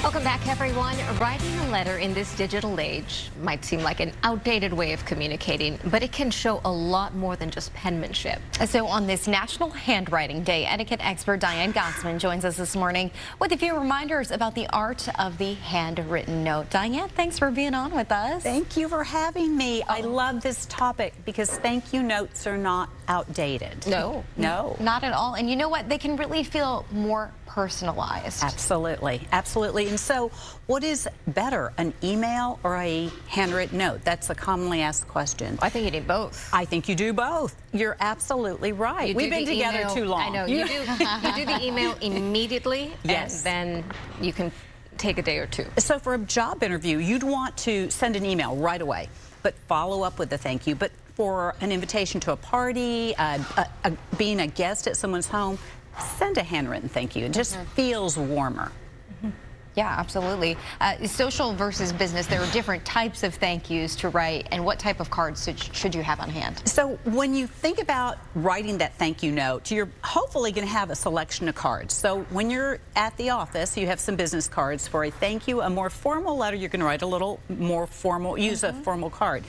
Welcome back, everyone. Writing a letter in this digital age might seem like an outdated way of communicating, but it can show a lot more than just penmanship. So on this National Handwriting Day, etiquette expert Diane Gotsman joins us this morning with a few reminders about the art of the handwritten note. Diane, thanks for being on with us. Thank you for having me. I love this topic because thank you notes are not outdated. No. Not at all. And you know what? They can really feel more personalized. Absolutely. Absolutely. And so what is better, an email or a handwritten note? That's a commonly asked question. I think you need both. I think you do both. You're absolutely right. We've been together too long. I know. You do. You do the email immediately, yes, and then you can take a day or two. So for a job interview, you'd want to send an email right away, but follow up with a thank you. But for an invitation to a party, being a guest at someone's home, send a handwritten thank you. It just feels warmer. Yeah, absolutely. Social versus business, there are different types of thank yous to write, and what type of cards should you have on hand? So when you think about writing that thank you note, you're hopefully going to have a selection of cards. So when you're at the office, you have some business cards for a thank you. A more formal letter, you're going to write a little more formal, use a formal card.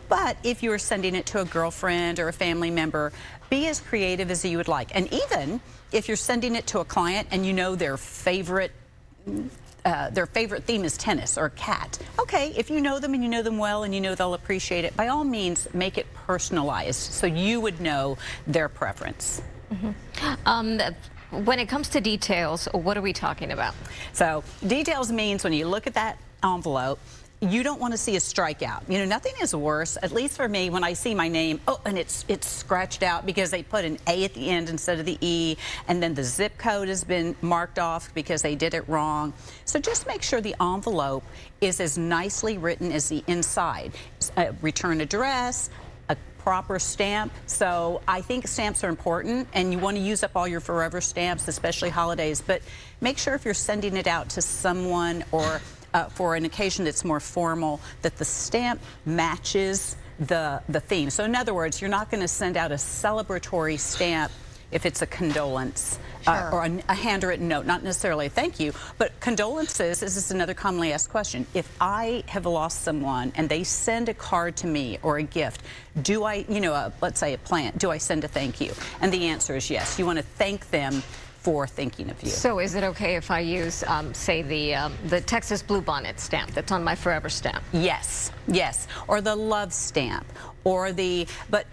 But if you're sending it to a girlfriend or a family member, be as creative as you would like. And even if you're sending it to a client and you know their favorite theme is tennis or cat. Okay, if you know them and you know them well and you know they'll appreciate it, by all means, make it personalized so you would know their preference. When it comes to details, what are we talking about? So details means when you look at that envelope, you don't want to see a strikeout. You know, nothing is worse, at least for me, when I see my name, oh, and it's scratched out because they put an A at the end instead of the E, and then the zip code has been marked off because they did it wrong. So just make sure the envelope is as nicely written as the inside. Return address, a proper stamp. So I think stamps are important, and you want to use up all your forever stamps, especially holidays, but make sure if you're sending it out to someone or for an occasion that's more formal, that the stamp matches the theme. So in other words, you're not going to send out a celebratory stamp if it's a condolence or a handwritten note, not necessarily a thank you, but condolences. This is another commonly asked question. If I have lost someone and they send a card to me or a gift, do I, let's say a plant, do I send a thank you? And the answer is yes. You want to thank them for thinking of you. So is it okay if I use, say, the Texas Bluebonnet stamp that's on my forever stamp? Yes, yes. Or the love stamp, or but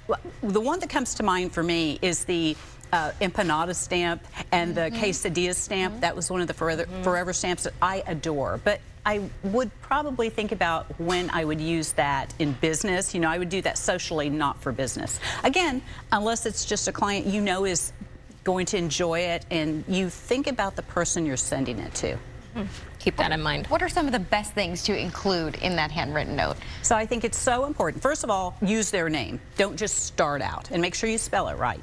the one that comes to mind for me is the empanada stamp and the quesadilla stamp. That was one of the forever stamps that I adore. But I would probably think about when I would use that in business. You know, I would do that socially, not for business. Again, unless it's just a client you know is going to enjoy it, and you think about the person you're sending it to. Keep that in mind. What are some of the best things to include in that handwritten note? So I think it's so important. First of all, use their name. Don't just start out, and make sure you spell it right.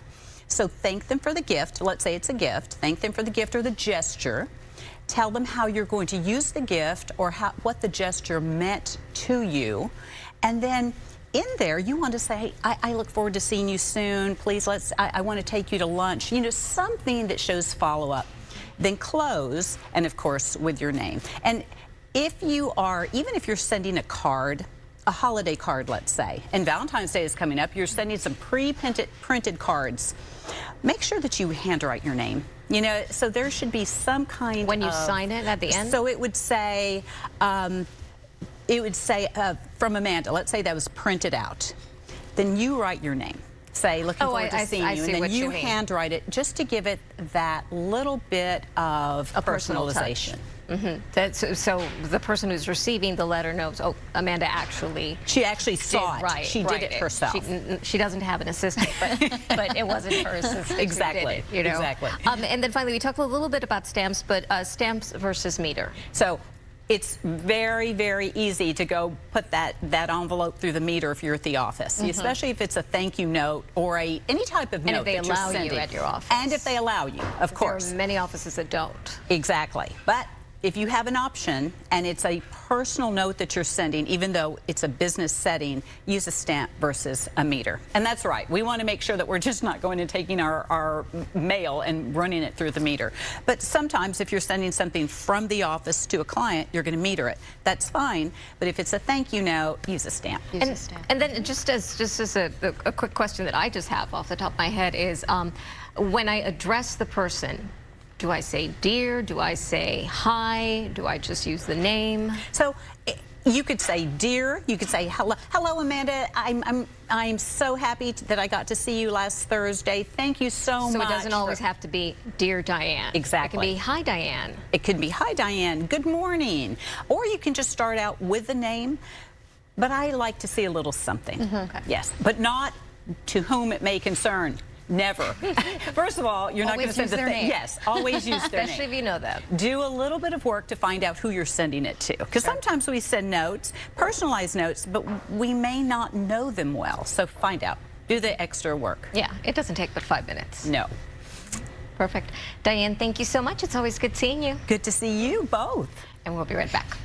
So thank them for the gift. Let's say it's a gift. Thank them for the gift or the gesture. Tell them how you're going to use the gift or what the gesture meant to you. And then in there, you want to say, I look forward to seeing you soon. Please, I want to take you to lunch. You know, something that shows follow-up. Then close, and of course, with your name. And if you are, even if you're sending a card, a holiday card, let's say, and Valentine's Day is coming up, you're sending some printed cards, make sure that you handwrite your name. You know, so there should be some kind of... When you sign it at the end? So it would say... from Amanda, let's say that was printed out. Then you write your name. Say, looking forward to seeing you. And then you handwrite it just to give it that little bit of personalization. So the person who's receiving the letter knows, oh, Amanda actually... She actually saw it. Right, she did it herself. She doesn't have an assistant, but it wasn't her assistant. Exactly. Who did it, you know? Exactly. And then finally, we talked a little bit about stamps, but stamps versus meter. So it's very, very easy to go put that envelope through the meter if you're at the office, especially if it's a thank you note or any type of note that you're sending. And if they allow you at your office. And if they allow you, of course. There are many offices that don't. Exactly. But if you have an option and it's a personal note that you're sending, even though it's a business setting, use a stamp versus a meter. And that's right. We want to make sure that we're just not going and taking our mail and running it through the meter. But sometimes if you're sending something from the office to a client, you're going to meter it. That's fine. But if it's a thank you note, use a stamp. And then just as a quick question that I just have off the top of my head is, when I address the person, do I say dear? Do I say hi? Do I just use the name? So you could say dear. You could say hello. Hello, Amanda. I'm so happy that I got to see you last Thursday. Thank you so much. So it doesn't always have to be dear Diane. Exactly. It can be hi Diane. It could be hi Diane. Good morning. Or you can just start out with the name. But I like to see a little something. Okay. Yes, but not to whom it may concern. Never. First of all, you're not going to send their name. Yes, always use their name. Especially if you know them. Do a little bit of work to find out who you're sending it to. Because sometimes we send notes, personalized notes, but we may not know them well. So find out. Do the extra work. Yeah, it doesn't take but 5 minutes. No. Perfect. Diane, thank you so much. It's always good seeing you. Good to see you both. And we'll be right back.